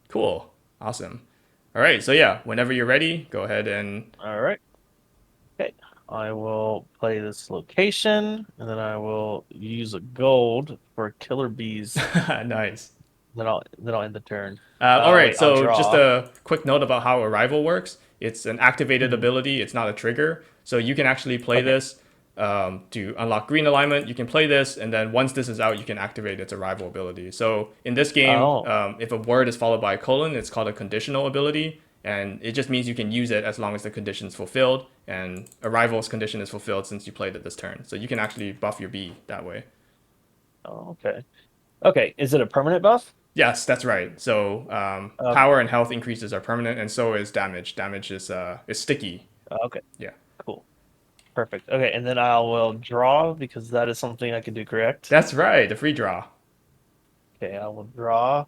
Cool. Awesome. All right. So yeah, whenever you're ready, go ahead and All right. Okay. I will play this location, and then I will use a gold for killer bees. nice. Then I'll end the turn. All right, Wait, I'll so just draw. a quick note about how Arrival works. It's an activated Mhm. ability, it's not a trigger. So you can actually play Okay. this to unlock green alignment. You can play this, and then once this is out, you can activate its Arrival ability. So in this game, Oh, if a word is followed by a colon, it's called a conditional ability. And it just means you can use it as long as the condition is fulfilled. And Arrival's condition is fulfilled since you played it this turn. So you can actually buff your bee that way. oh, okay. Okay. Is it a permanent buff? Yes, that's right. So Okay. power and health increases are permanent, and so is damage. Damage is sticky. Okay. Yeah, Cool. Perfect. Okay, and then I will draw because that is something I can do, correct? that's right. The free draw. Okay, I will draw.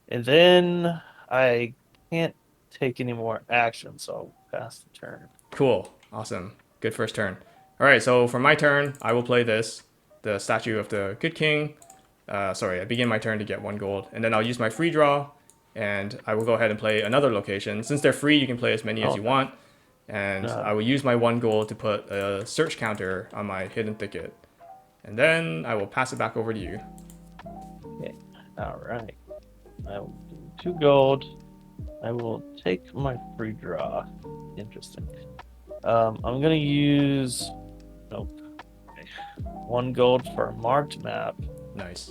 And then I can't take any more action, so I'll pass the turn. Cool. Awesome. Good first turn. All right. So for my turn, I will play this, the statue of the Good King. Sorry, I begin my turn to get 1 gold, and then I'll use my free draw, and I will go ahead and play another location. Since they're free, you can play as many as Oh, you want, and no. I will use my 1 gold to put a search counter on my hidden thicket, and then I will pass it back over to you. Okay. All right. I will do 2 gold. I will take my free draw. Interesting. I'm gonna use nope. Okay. 1 gold for a marked map. Nice.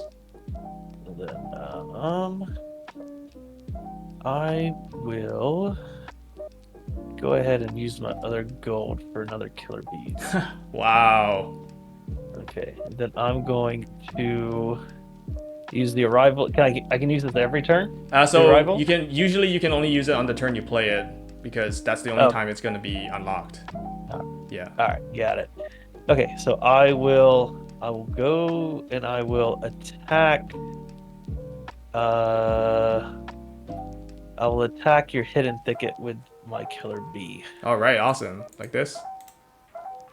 And then I will go ahead and use my other gold for another killer bees. Wow. Okay, and then I'm going to use the arrival. I can use this every turn? The So arrival? you can only use it on the turn you play it because that's the only Okay. time it's going to be unlocked. Yeah. All right, got it. Okay, so I will go and I will attack uh I will attack your hidden thicket with my killer bee. All right. Awesome. Like this.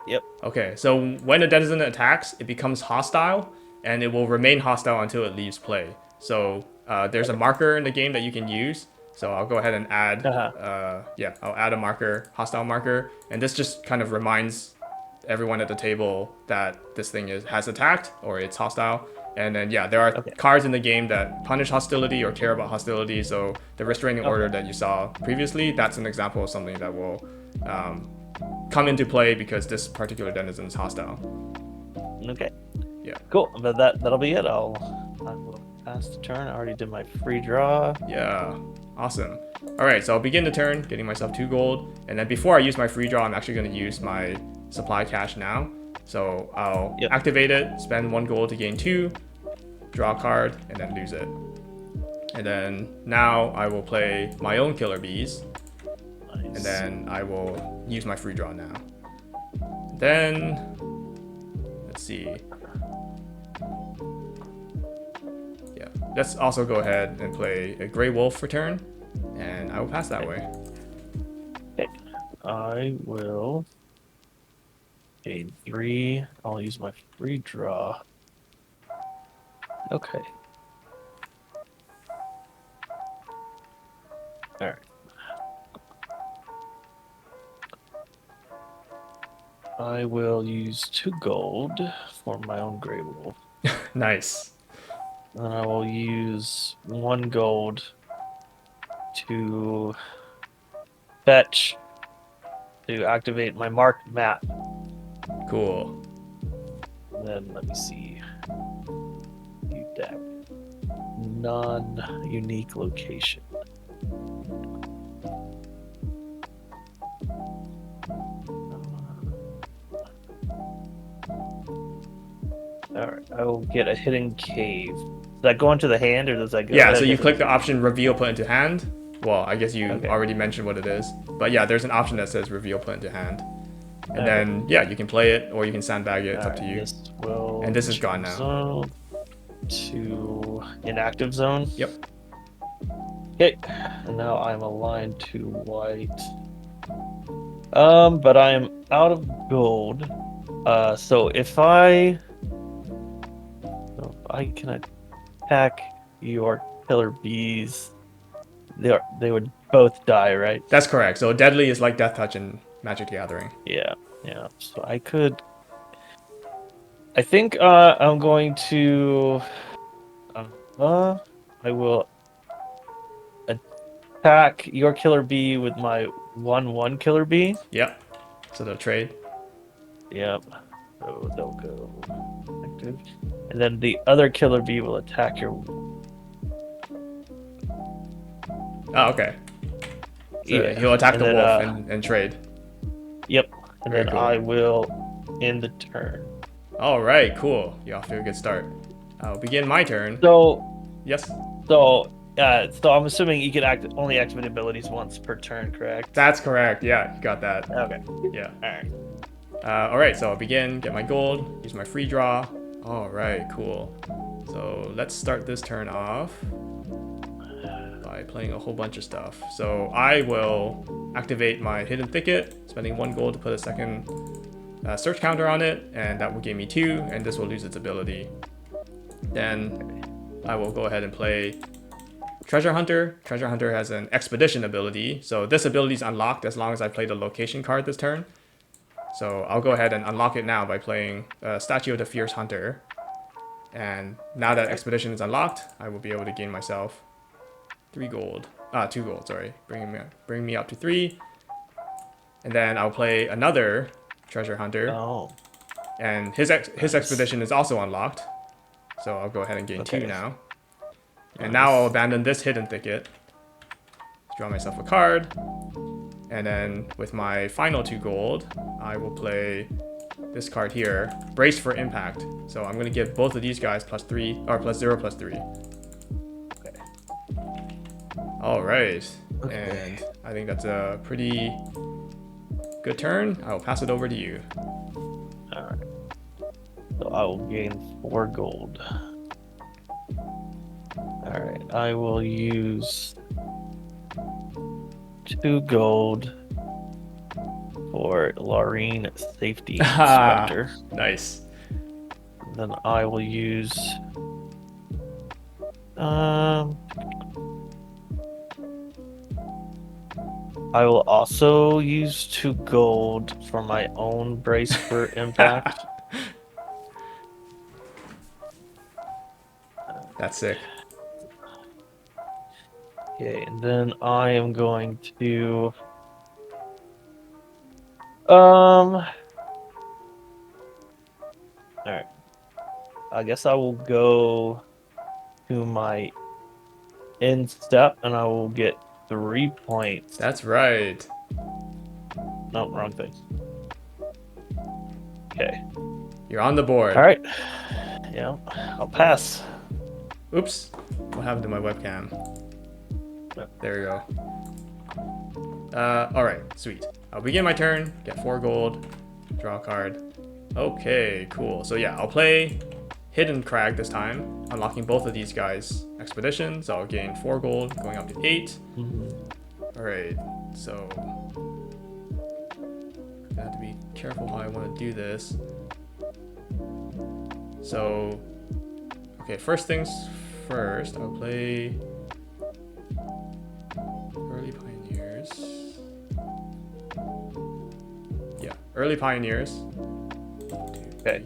Yep. Okay. So when a denizen attacks, it becomes hostile, and it will remain hostile until it leaves play. So there's a Okay. marker in the game that you can use. So I'll go ahead and add. Uh-huh. Yeah, I'll add a marker, hostile marker, and this just kind of reminds everyone at the table that this thing has attacked or it's hostile. And then yeah, there are Okay. cards in the game that punish hostility or care about hostility. So the restraining Okay. order that you saw previously, that's an example of something that will um, come into play because this particular denizen is hostile. Okay. Yeah, Cool. But that'll be it. I will pass the turn. I already did my free draw. yeah, awesome. All right, so I'll begin the turn, getting myself 2 gold, and then before I use my free draw, I'm actually going to use my supply cache now. So I'll Yep. activate it, spend 1 gold to gain 2, draw a card, and then lose it. And then now I will play my own killer bees, and Nice. then I will use my free draw now. Then let's see. Yeah, let's also go ahead and play a gray wolf for turn, and I will pass that Okay. way. Okay. I will gain 3. I'll use my free draw. Okay. All right. I will use 2 gold for my own gray wolf. Nice. And I will use 1 gold to fetch to activate my marked map. Cool. And then let me see. View deck. Non-unique location. All right, I will get a hidden cave. Does that go into the hand, or does that go? Yeah, I so you guess it click goes the into. option reveal put into hand. Well, I guess you Okay. already mentioned what it is. But yeah, there's an option that says reveal put into hand. And Okay. then, yeah, you can play it or you can sandbag it. It's All up to right. you. This will And this is gone change now. zone to inactive zone. Yep. Okay. And now I'm aligned to white. But I am out of gold. So if I can attack your killer bees, they would both die, right? That's correct. So deadly is like Death Touch in Magic the Gathering. Yeah, yeah. So I could. I think I'm going to. Uh, I will attack your killer bee with my 1/1 killer bee. Yep. So they'll trade. Yep. So they'll go active. And then the other killer bee will attack your. Oh, okay. So Yeah. he'll attack And the then, wolf and trade. Yep. And Very then cool. I will end the turn. All right, cool. You're off to a good start. I'll begin my turn. So, Yes. so I'm assuming you can only activate abilities once per turn, correct? That's correct. Yeah, you got that. Okay. Yeah. All right. All right, so I'll begin, get my gold, use my free draw. All right, cool. So let's start this turn off by playing a whole bunch of stuff. So I will activate my Hidden Thicket, spending 1 gold to put a second search counter on it, and that will give me 2, and this will lose its ability. Then I will go ahead and play Treasure Hunter. Treasure Hunter has an Expedition ability, so this ability is unlocked as long as I play the location card this turn. So I'll go ahead and unlock it now by playing Statue of the Fierce Hunter. And now that Expedition is unlocked, I will be able to gain myself 2 gold, sorry, bring me up to 3. And then I'll play another Treasure Hunter, Oh. and his Expedition is also unlocked. So I'll go ahead and gain 2 now. And now I'll abandon this Hidden Thicket, draw myself a card, and then with my final 2 gold, I will play this card here, Brace for Impact. So I'm going to give both of these guys +3, or +0/+3. Okay. All right, Okay. and I think that's a pretty good turn. I will pass it over to you. All right. So I will gain 4 gold. All right. I will use 2 gold for Laureen Safety Inspector. Nice. Then I will use I will also use 2 gold for my own Brace for Impact. That's sick. Okay, and then I am going to all right. I guess I will go to my end step and I will get 3 points. That's right. No, wrong thing. Okay. You're on the board. All right. Yeah, I'll pass. Oops. What happened to my webcam? There you go. All right, sweet. I'll begin my turn, get 4 gold, draw a card. Okay, cool. So yeah, I'll play Hidden Crag this time, unlocking both of these guys' expeditions. So I'll gain 4 gold, going up to 8. All right, so I have to be careful how I want to do this. So, okay, first things first, I'll play Early Pioneers. Yeah, Early Pioneers. 2, 3,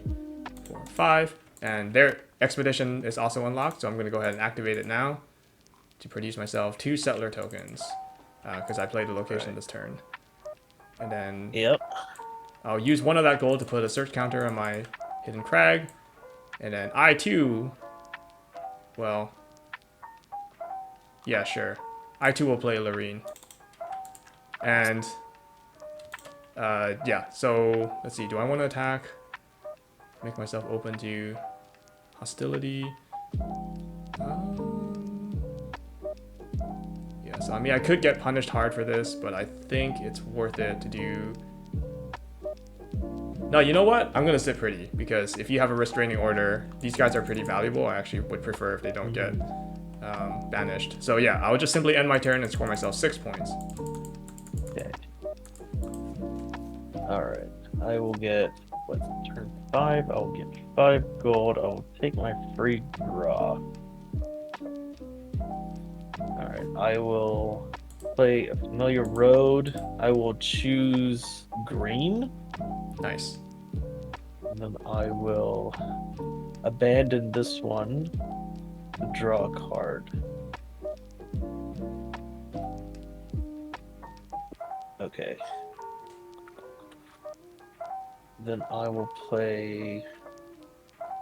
4, 5. And their expedition is also unlocked, so I'm going to go ahead and activate it now to produce myself 2 settler tokens, because I played the location this turn. And then I'll use 1 of that gold to put a search counter on my Hidden Crag. And then I too, well, yeah, sure. I too will play Laureen. And, yeah, so let's see, do I want to attack? Make myself open to hostility. Yeah, so I mean, I could get punished hard for this, but I think it's worth it to do. No, you know what? I'm gonna sit pretty, because if you have a restraining order, these guys are pretty valuable. I actually would prefer if they don't get banished. So yeah, I would just simply end my turn and score myself 6 points. Okay. All right. I will get turn 5. I will get 5 gold. I will take my free draw. All right, I will play a familiar road. I will choose green, Nice. and then I will abandon this one to draw a card. Okay. Then I will play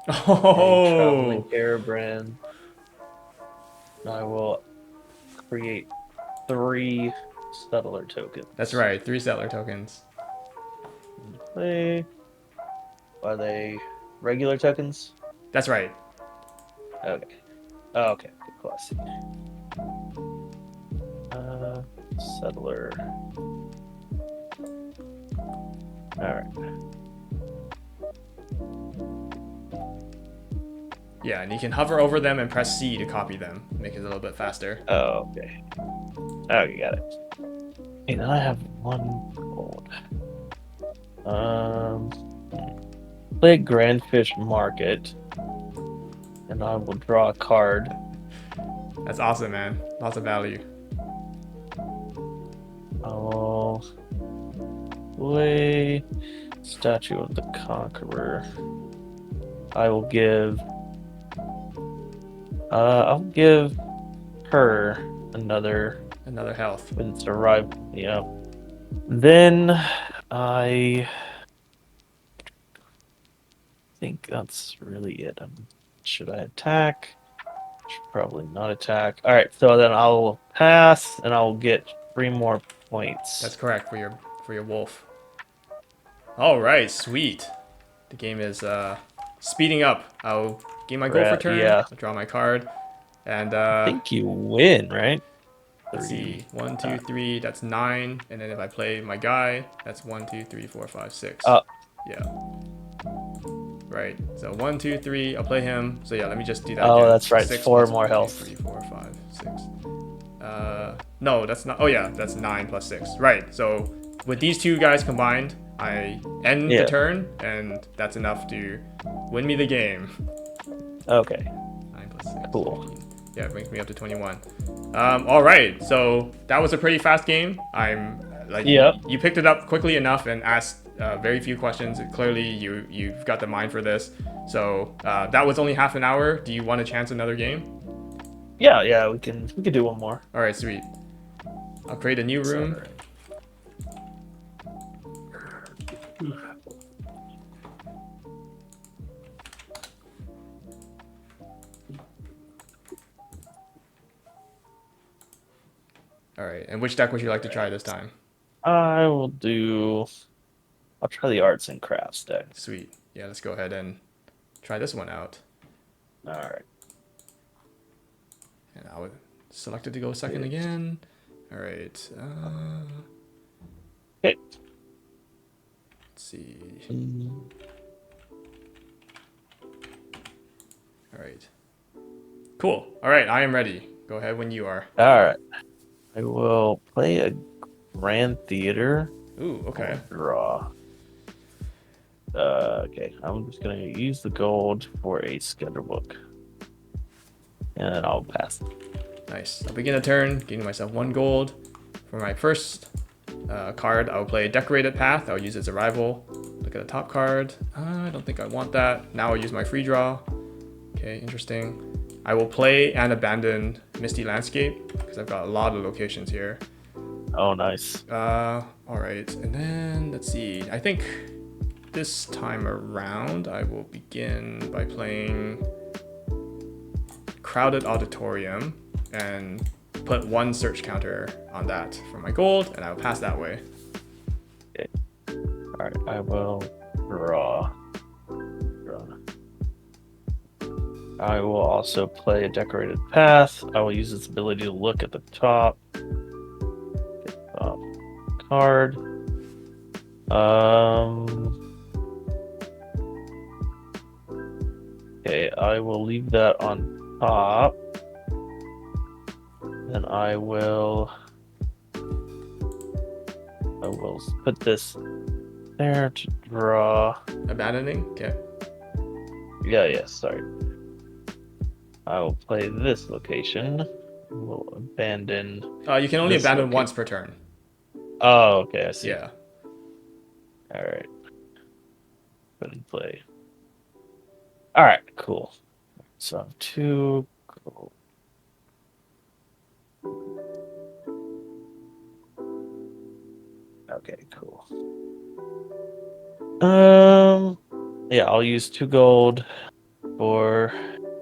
a traveling Oh, caravan. I will create 3 settler that's tokens. right. 3 settler tokens. Play. Are they regular tokens? That's right. Okay. Oh, okay. Cool. I see. Settler. All right. Yeah, and you can hover over them and press C to copy them. Make it a little bit faster. Oh, okay. Okay, got it. And I have 1 gold. Um, play Grandfish Market, and I will draw a card. That's awesome, man. Lots of value. I will play Statue of the Conqueror. I will give. I'll give her another Another health. when it's arrived. Yeah. Then I think that's really it. Should I attack? Should probably not attack. All right, so then I'll pass, and I'll get 3 more points. That's correct for your wolf. All right, sweet. The game is speeding up. I'll gain my gold for turn. Yeah. I'll draw my card, and I think you win, right? let's 3. see. 1, 2, 3. That's 9. And then if I play my guy, that's 1, 2, 3, 4, 5, 6. Yeah. Right. So 1, 2, 3. I'll play him. So yeah, let me just do that. Oh, again. that's right. 6 4 plus more 1, 2, health. 3, 4, 5, 6. No, that's not. Oh yeah, that's 9 plus 6. Right. So with these 2 guys combined, I end the turn, and that's enough to win me the game. Okay. 9 plus 6. Cool. 15. Yeah, it brings me up to 21. All right, so that was a pretty fast game. I'm like, Yep. you picked it up quickly enough and asked very few questions. Clearly, you've got the mind for this. So that was only half an hour. Do you want to chance another game? Yeah, we can do one more. All right, sweet. I'll create a new room. All right, and which deck would you like to try this time? I'll try the arts and crafts deck. Sweet. Yeah, let's go ahead and try this one out. All right. And I would select it to go second again. All right. Okay. Let's see. All right. Cool. All right, I am ready. Go ahead when you are. All right. I will play a Grand Theater. Ooh, okay. Draw. Okay. I'm just gonna use the gold for a schedule book, and then I'll pass. Nice. I'll begin a turn, gaining myself 1 gold. For my first card, I'll play Decorated Path. I'll use its arrival. Look at the top card. I don't think I want that. Now I'll use my free draw. Okay, interesting. I will play and abandon Misty Landscape because I've got a lot of locations here. Oh, nice. All right, and then let's see. I think this time around I will begin by playing Crowded Auditorium and put 1 search counter on that for my gold, and I will pass that way. Okay. All right. I will draw. I will also play a Decorated Path. I will use its ability to look at the top. Card. Okay, I will leave that on top. Then I will put this there to draw. Abandoning? Okay. Yeah, sorry. I will play this location. We'll abandon. You can only This abandon location. once per turn. Oh, okay, I see. Yeah. All right. Put in play. All right, cool. So I have 2 gold. Okay, cool. Yeah, I'll use 2 gold for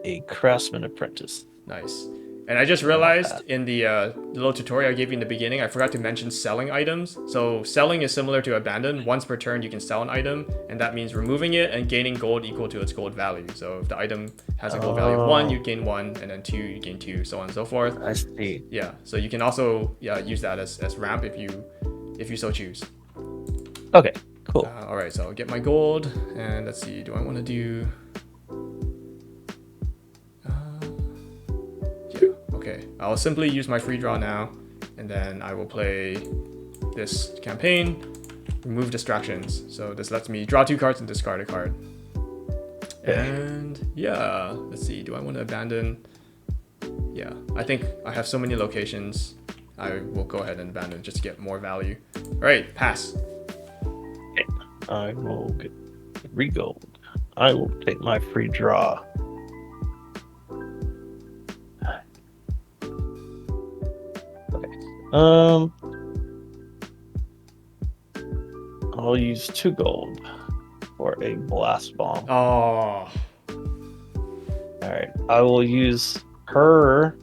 a craftsman apprentice. Nice. And I just And I'll realized pass. in the little tutorial I gave you in the beginning, I forgot to mention selling items. So selling is similar to abandon. Once per turn, you can sell an item, and that means removing it and gaining gold equal to its gold value. So if the item has a gold value of 1, you gain 1, and then 2, you gain 2, so on and so forth. I see. Yeah. So you can also use that as ramp if you so choose. Okay, cool. All right. So I'll get my gold, and let's see. Do I want to do? Okay, I'll simply use my free draw now, and then I will play this campaign, remove distractions. So this lets me draw 2 cards and discard a card. Okay. And yeah, let's see, do I want to abandon? Yeah, I think I have so many locations, I will go ahead and abandon just to get more value. All right, pass. Okay. I will get 3 gold. I will take my free draw. Okay. I'll use 2 gold for a blast bomb. Oh, All right. I will use her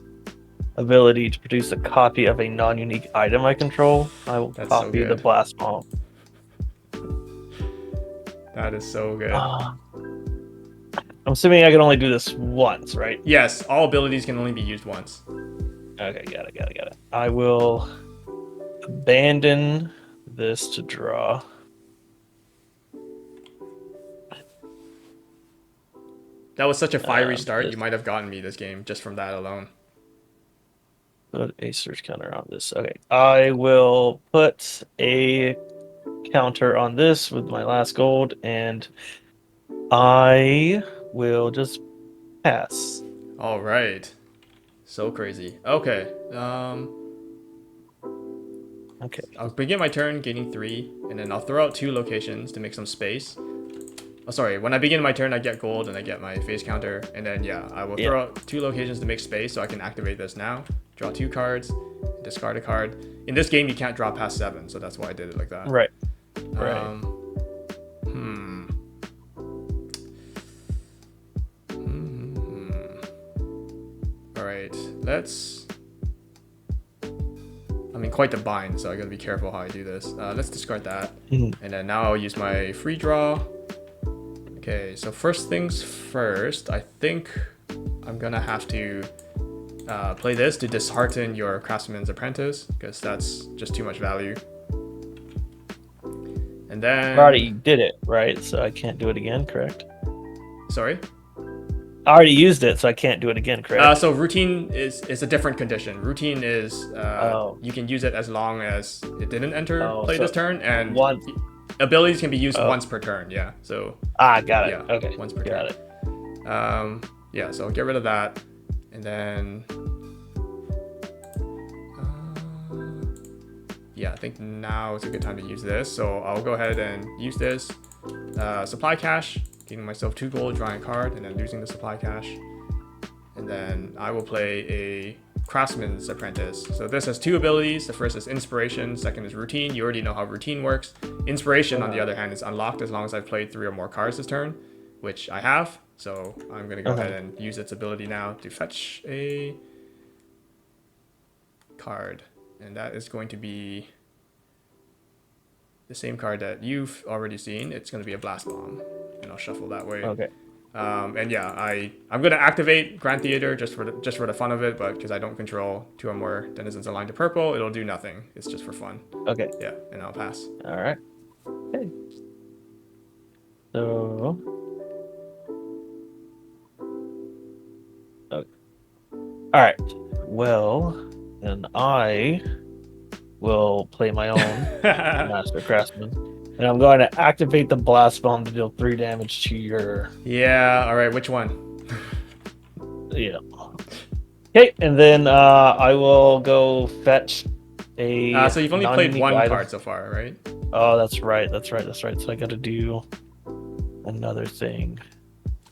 ability to produce a copy of a non-unique item I control. I will That's so copy the good. blast bomb. that is so good. I'm assuming I can only do this once, right? Yes, all abilities can only be used once. Okay, got it. I will abandon this to draw. That was such a fiery start, you might have gotten me this game just from that alone. Put a search counter on this. Okay, I will put a counter on this with my last gold, and I will just pass. All right. So crazy. Okay. Okay. I'll begin my turn gaining 3, and then I'll throw out 2 locations to make some space. Oh, sorry. When I begin my turn, I get gold and I get my phase counter, and then I will throw out 2 locations to make space so I can activate this now. Draw 2 cards, discard a card. In this game, you can't draw past 7, so that's why I did it like that. Right. All right. Let's. I'm in quite the bind, so I gotta be careful how I do this. Let's discard that, and then now I'll use my free draw. Okay, so first things first, I think I'm gonna have to play this to dishearten your craftsman's apprentice, because that's just too much value. And then I already did it, right? So I can't do it again, correct? Sorry? I already used it, so I can't do it again, correct? So routine is a different condition. Routine is you can use it as long as it didn't enter play so this turn, and once abilities can be used once per turn. Yeah. So got it. yeah, Okay, once per got turn. it. Yeah. So I'll get rid of that, and then yeah, I think now is a good time to use this. So I'll go ahead and use this supply cache. Giving myself 2 gold, drawing a card, and then losing the supply cache. And then I will play a Craftsman's Apprentice. So this has 2 abilities. The first is Inspiration, second is Routine. You already know how Routine works. Inspiration, on the other hand, is unlocked as long as I've played 3 or more cards this turn, which I have. So I'm going to go ahead and use its ability now to fetch a card. And that is going to be the same card that you've already seen. It's going to be a Blast Bomb. And I'll shuffle that way. Okay. And yeah, I'm gonna activate Grand Theater just for the fun of it, but because I don't control 2 or more denizens aligned to purple, it'll do nothing. It's just for fun. Okay. Yeah, and I'll pass. All right. Okay. So. Okay. All right. Well, then I will play my own Master Craftsman. And I'm going to activate the Blast Bomb to deal 3 damage to your... Yeah, alright, which one? Yeah. Okay, and then I will go fetch a So you've only played non-unique one item. card so far, right? Oh, that's right. That's right. That's right. So I got to do another thing.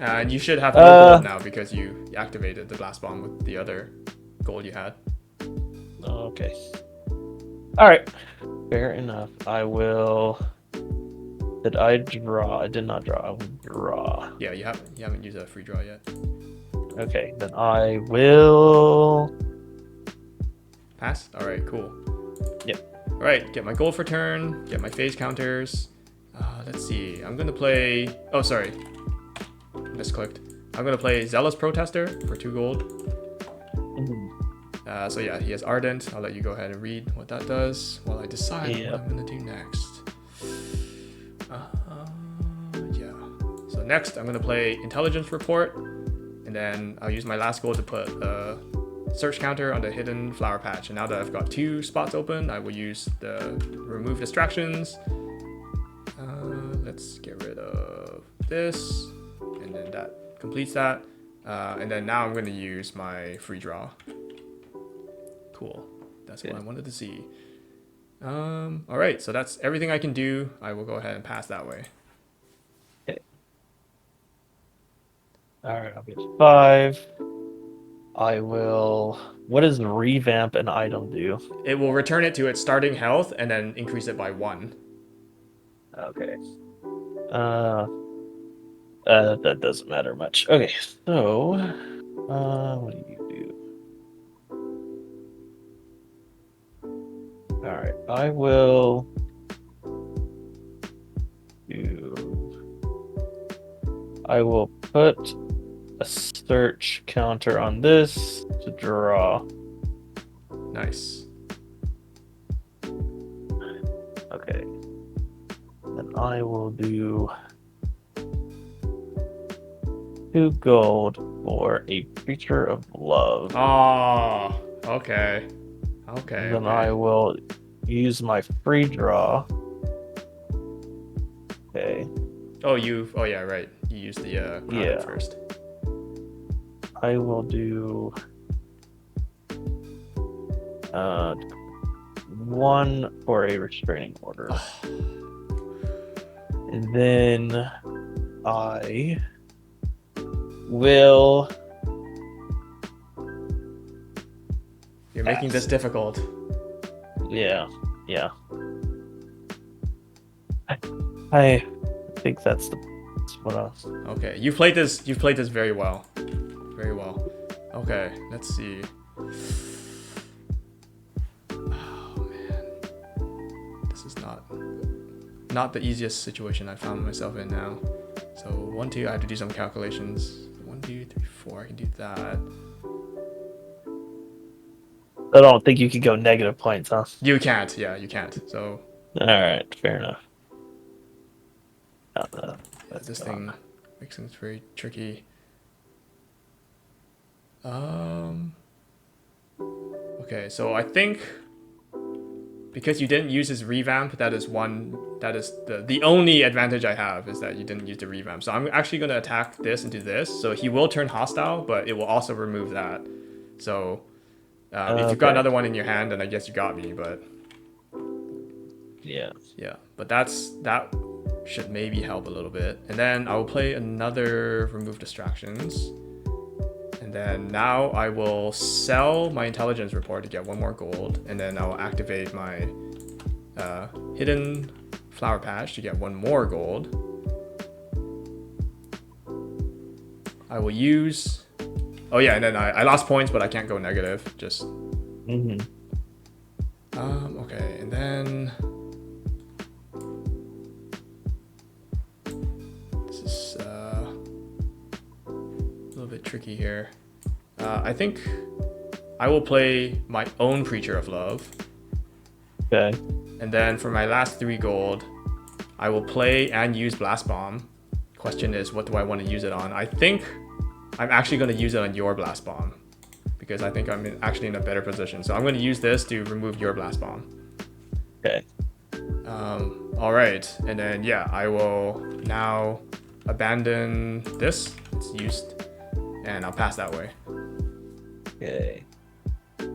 And you should have no Uh, gold now because you activated the blast bomb with the other gold you had. okay. All right. Fair enough. I will. Did I draw? I did not draw. I will draw. Yeah, you haven't used a free draw yet. Okay, then I will. Pass? Alright, cool. Yep. Alright, get my gold for turn, get my phase counters. Let's see, I'm gonna play... Oh, sorry. Misclicked. I'm gonna play Zealous Protester for 2 gold. Mhm. So yeah, he has Ardent. I'll let you go ahead and read what that does while I decide what I'm gonna do next. Yeah. So next, I'm gonna play Intelligence Report, and then I'll use my last gold to put a search counter on the hidden flower patch. And now that I've got 2 spots open, I will use the remove distractions. Let's get rid of this, and then that completes that. And then now I'm gonna use my free draw. Cool. That's what I wanted to see. All right, so that's everything I can do. I will go ahead and pass that way. Okay. All right, I'll get 5. I will. What does revamp an item do? It will return it to its starting health and then increase it by 1. Okay. That doesn't matter much. Okay, so, what do you do? All right, I will do. I will put a search counter on this to draw. Nice. Okay. Then I will do 2 gold for a creature of love. Oh, okay. Okay. Then okay. I will use my free draw. Okay. Oh, yeah, right. You used the Yeah. first. I will do 1 for a restraining order. And then I will. You're making this difficult. Yeah. I think that's what else. Okay, you've played this very well. Very well. Okay, let's see. Oh man. This is not the easiest situation I found myself in now. So 1, 2, I have to do some calculations. 1, 2, 3, 4, I can do that. I don't think you can go negative points, huh? You can't, yeah, you can't. So Alright, fair enough. this thing makes things very tricky. Okay, so I think because you didn't use his revamp, that is the only advantage I have is that you didn't use the revamp. So I'm actually going to attack this into this. So he will turn hostile, but it will also remove that. So if you've got another one in your hand, then I guess you got me. But yeah, but that should maybe help a little bit. And then I will play another remove distractions. And then now I will sell my intelligence report to get 1 more gold, and then I will activate my hidden flower patch to get 1 more gold. I will use... Oh yeah, and then I lost points, but I can't go negative. Just... Okay, and then... This is a little bit tricky here. I think I will play my own Preacher of Love. okay. And then for my last 3 gold, I will play and use Blast Bomb. Question is, what do I want to use it on? I think I'm actually going to use it on your Blast Bomb, because I think I'm actually in a better position. So I'm going to use this to remove your Blast Bomb. Okay. All right, and then yeah, I will now abandon this. It's used, and I'll pass that way. Okay.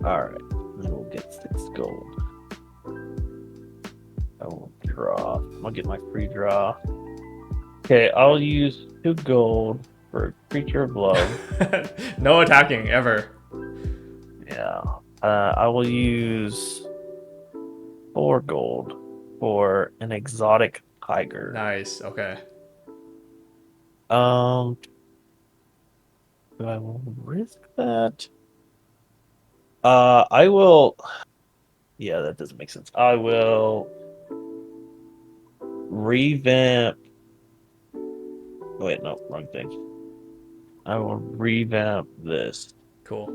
All right. Then we'll get 6 gold. I will draw. I'll get my free draw. Okay, I'll use 2 gold for creature of love. No attacking ever. Yeah. I will use 4 gold for an exotic tiger. Nice. Okay. Um, do I want to risk that? I will. Yeah, that doesn't make sense. I will revamp. Wait, no, wrong thing. I will revamp this, Cool.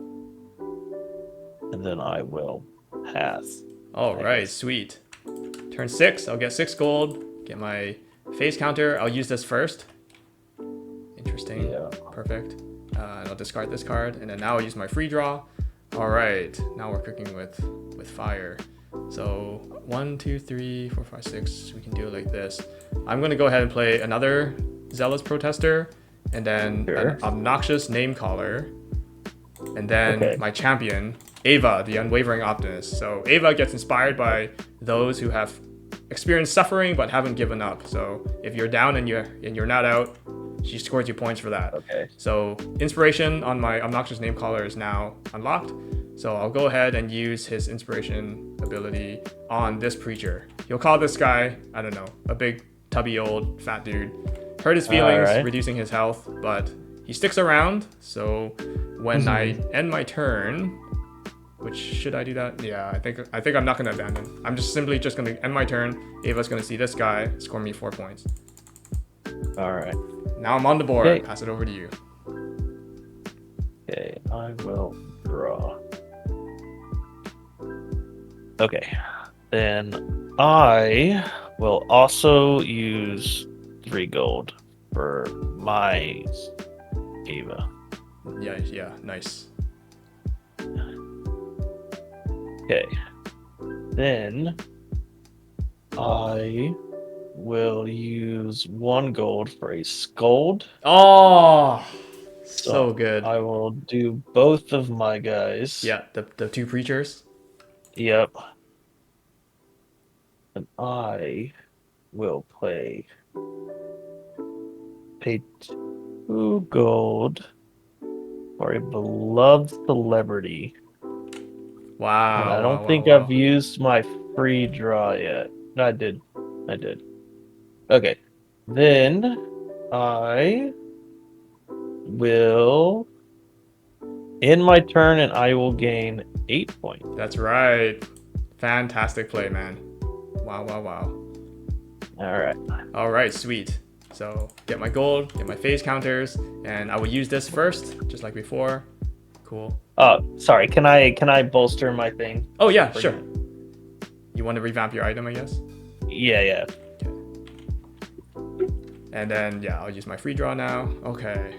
and then I will pass. All I right. guess. Sweet. Turn 6. I'll get 6 gold. Get my phase counter. I'll use this first. Interesting. Yeah. Perfect. And I'll discard this card, and then now I'll use my free draw. All right. Now we're cooking with fire. So 1, 2, 3, 4, 5, 6. We can do it like this. I'm gonna go ahead and play another Zealous Protester, and then Sure. an obnoxious name caller, and then Okay. my champion, Ava, the Unwavering Optimist. So Ava gets inspired by those who have experienced suffering but haven't given up. So if you're down and you're not out, she scores you points for that. Okay. So inspiration on my obnoxious name caller is now unlocked. So I'll go ahead and use his inspiration ability on this preacher. You'll call this guy, I don't know, a big tubby old fat dude. Hurt his feelings, Alright. reducing his health, but he sticks around. So when I end my turn, which should I do that? Yeah, I think I'm not gonna abandon. I'm just simply gonna end my turn. Ava's gonna see this guy, score me 4 points. All right. Now I'm on the board. Okay. Pass it over to you. Okay, I will draw. Okay, then I will also use 3 gold for my Ava. Yeah, nice. Okay, then I will use 1 gold for a scold. Oh, so good. I will do both of my guys. Yeah, the 2 preachers. Yep. And I will pay 2 gold for a beloved celebrity. Wow. And I don't wow, think wow, I've used my free draw yet. No, I did. Okay. Then I will end my turn and I will gain 8 points. That's right. Fantastic play, man. Wow. Alright. All right, sweet. So get my gold, get my phase counters, and I will use this first, just like before. Cool. Sorry, can I bolster my thing? Oh yeah, sure. You want to revamp your item, I guess? Yeah. And then, yeah, I'll use my free draw now. Okay.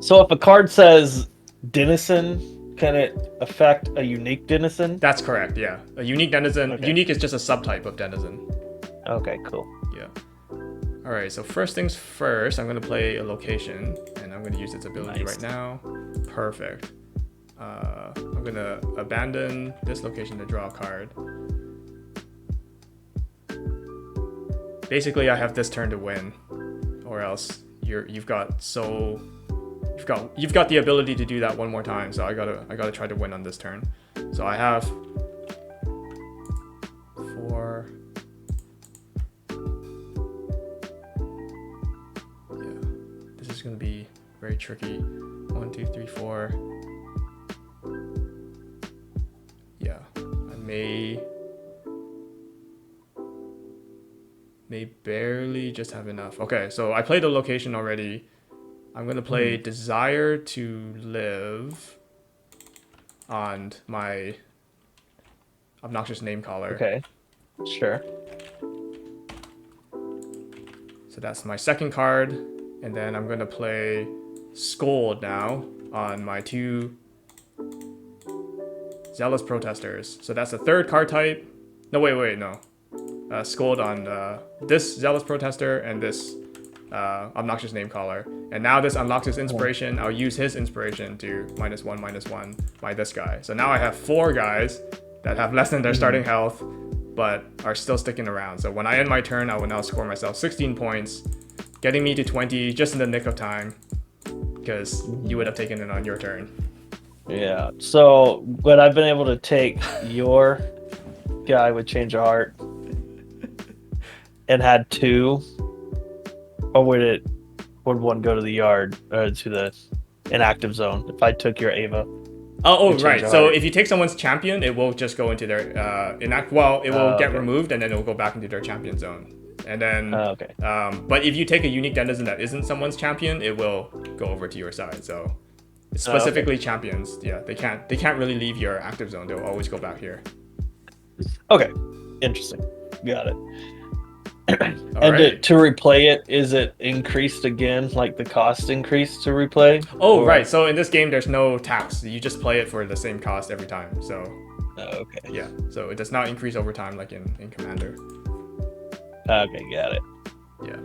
So if a card says Denizen, can it affect a unique Denizen? That's correct, yeah. A unique denizen. Okay. Unique is just a subtype of denizen. Okay, cool. Yeah. All right, so first things first, I'm going to play a location, and I'm going to use its ability Nice. right now. Perfect. I'm going to abandon this location to draw a card. Basically, I have this turn to win, or else you've got the ability to do that one more time. So I gotta try to win on this turn. So I have 4. Yeah, this is gonna be very tricky. 1, 2, 3, 4. Yeah, I may barely just have enough. Okay, so I played the location already. I'm gonna play Desire to Live on my obnoxious name caller. Okay, sure. So that's my second card, and then I'm gonna play Scold now on my 2 Zealous Protesters. So that's the third card type. No, wait, no. scold on this zealous protester and this obnoxious name caller. And now this unlocks his inspiration. I'll use his inspiration to -1/-1 by this guy. So now I have 4 guys that have less than their starting health, but are still sticking around. So when I end my turn, I will now score myself 16 points, getting me to 20 just in the nick of time, because you would have taken it on your turn. Yeah. So would I've been able to take your guy with change of heart and had 2, or would one go to the yard or to the inactive zone if I took your Ava? Oh, right. So if you take someone's champion, it will just go into their it will get removed, and then it will go back into their champion zone. And then, okay. But if you take a unique denizen that isn't someone's champion, it will go over to your side. So specifically champions, yeah, they can't really leave your active zone. They'll always go back here. Okay, interesting. Got it. And right. to replay it, is it increased again? Like the cost increased to replay? Oh, right. So in this game, there's no tax. You just play it for the same cost every time. So. Okay. Yeah. So it does not increase over time like in Commander. Okay, got it. Yeah.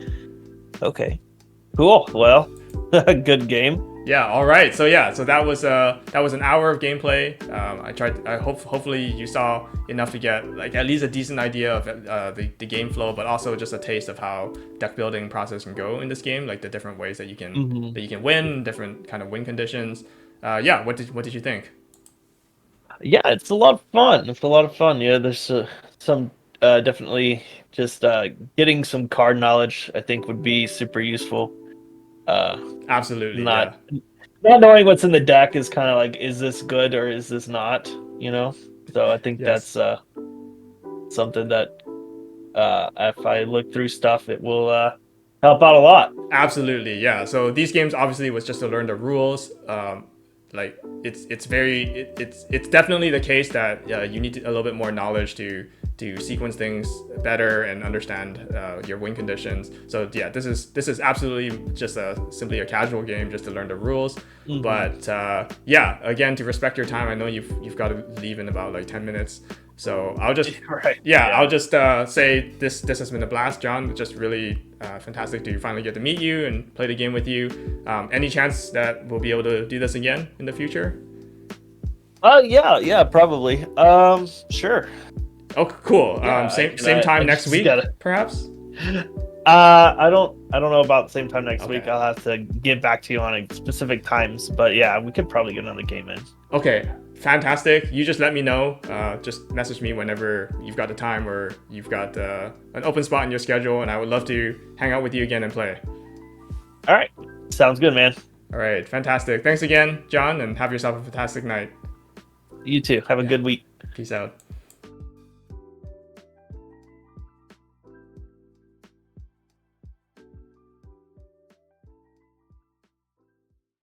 Okay. Cool. Well, good game. Yeah. All right. So that was an hour of gameplay. Hopefully you saw enough to get like at least a decent idea of the game flow, but also just a taste of how deck building process can go in this game, like the different ways that you can win, different kind of win conditions. What did you think? Yeah, it's a lot of fun. Yeah, there's some definitely just getting some card knowledge, I think, would be super useful. Absolutely. Not knowing what's in the deck is kind of like, is this good or is this not? So I think that's something that if I look through stuff, it will help out a lot. Absolutely, yeah. So these games obviously was just to learn the rules. Like it's definitely the case that you need a little bit more knowledge to sequence things better and understand your win conditions. So yeah, this is absolutely just simply a casual game just to learn the rules. But again, to respect your time, I know you've got to leave in about like 10 minutes. So I'll just I'll just say this has been a blast, John. Just really fantastic to finally get to meet you and play the game with you. Any chance that we'll be able to do this again in the future? Yeah, probably. Sure. Oh, cool. Same time next week, perhaps. I don't know about the same time next week. I'll have to get back to you on a specific times, but yeah, we could probably get another game in. Okay, fantastic. You just let me know. Just message me whenever you've got the time or you've got an open spot in your schedule, and I would love to hang out with you again and play. All right, sounds good, man. All right, fantastic. Thanks again, John, and have yourself a fantastic night. You too. Have a good week. Peace out.